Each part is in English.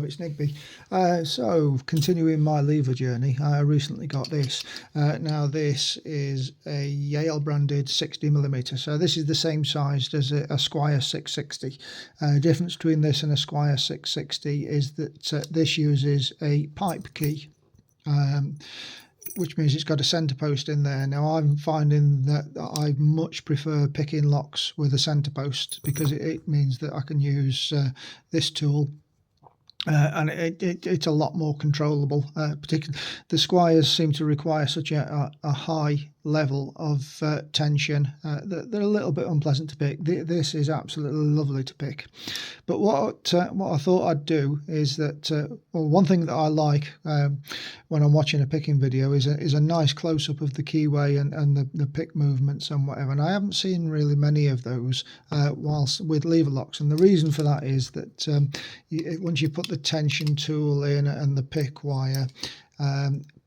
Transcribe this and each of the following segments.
it's Nigby. So continuing my lever journey, I recently got this. Now this is a Yale branded 60mm, so this is the same size as a Squire 660. Difference between this and a Squire 660 is that this uses a pipe key, which means it's got a centre post in there. Now I'm finding that I much prefer picking locks with a centre post, because it means that I can use this tool and it's a lot more controllable. Particularly the Squires seem to require such a high level of tension that they're a little bit unpleasant to pick. This is absolutely lovely to pick. But what I thought I'd do is that well, one thing that I like when I'm watching a picking video is a nice close-up of the keyway and the pick movements and whatever, and I haven't seen really many of those whilst with lever locks. And the reason for that is that once you put the tension tool in and the pick wire,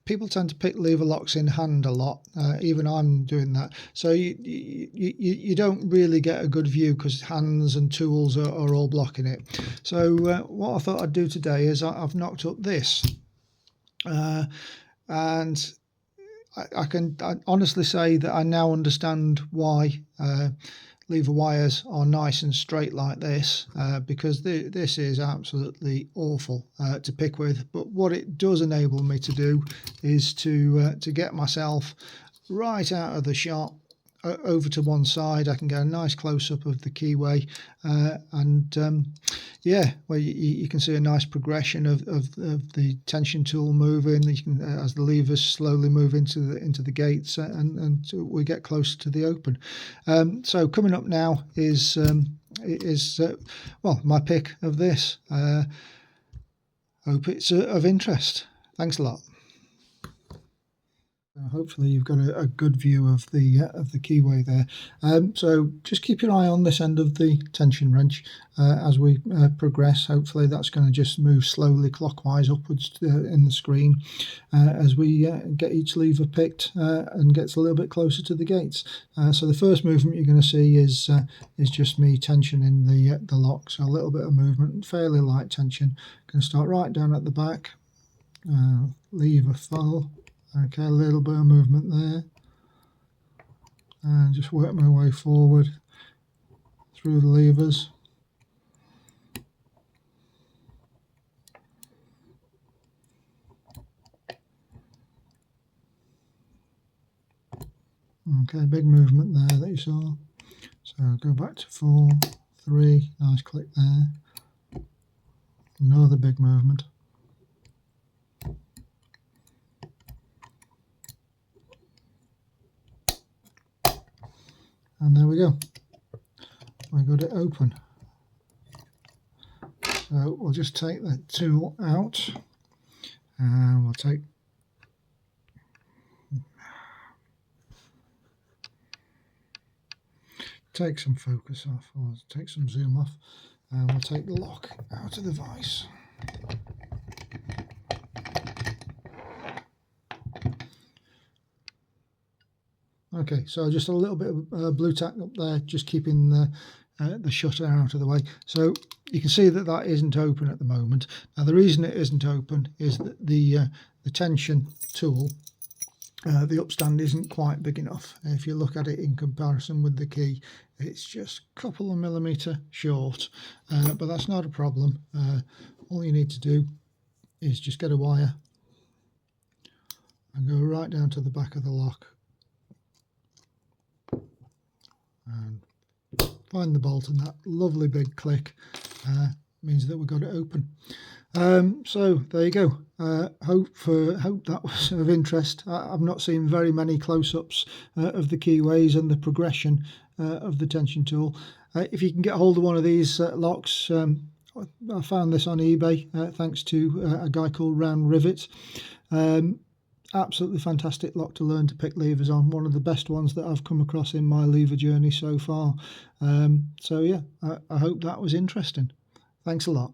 people tend to pick lever locks in hand a lot. Even I'm doing that. So you don't really get a good view because hands and tools are all blocking it. So what I thought I'd do today is I've knocked up this. And I can honestly say that I now understand why lever wires are nice and straight like this, because this is absolutely awful to pick with. But what it does enable me to do is to get myself right out of the shot over to one side. I can get a nice close-up of the keyway, and yeah, well, you can see a nice progression of the tension tool moving. You can, as the levers slowly move into the gates, and we get closer to the open. So coming up now is well, my pick of this. Hope it's of interest. Thanks a lot. Hopefully you've got a good view of the keyway there. So just keep your eye on this end of the tension wrench as we progress. Hopefully that's going to just move slowly clockwise upwards in the screen as we get each lever picked and gets a little bit closer to the gates. So the first movement you're going to see is just me tensioning the lock. So a little bit of movement, fairly light tension. Going to start right down at the back, lever full. Okay, a little bit of movement there, and just work my way forward through the levers. Okay, big movement there that you saw. So go back to 4, 3, nice click there. Another big movement. And there we go, we got it open. So we'll just take the tool out, and we'll take some focus off, or take some zoom off, and we'll take the lock out of the vise. Okay, so just a little bit of blue tack up there, just keeping the shutter out of the way. So you can see that that isn't open at the moment. Now the reason it isn't open is that the tension tool, the upstand isn't quite big enough. If you look at it in comparison with the key, it's just a couple of millimetre short, but that's not a problem. All you need to do is just get a wire and go right down to the back of the lock and find the bolt, and that lovely big click means that we've got it open. So there you go. Hope that was of interest. I've not seen very many close-ups of the keyways and the progression of the tension tool. If you can get hold of one of these locks, I found this on eBay thanks to a guy called Round Rivet. Absolutely fantastic lock to learn to pick levers on. One of the best ones that I've come across in my lever journey so far. So yeah, I hope that was interesting. Thanks a lot.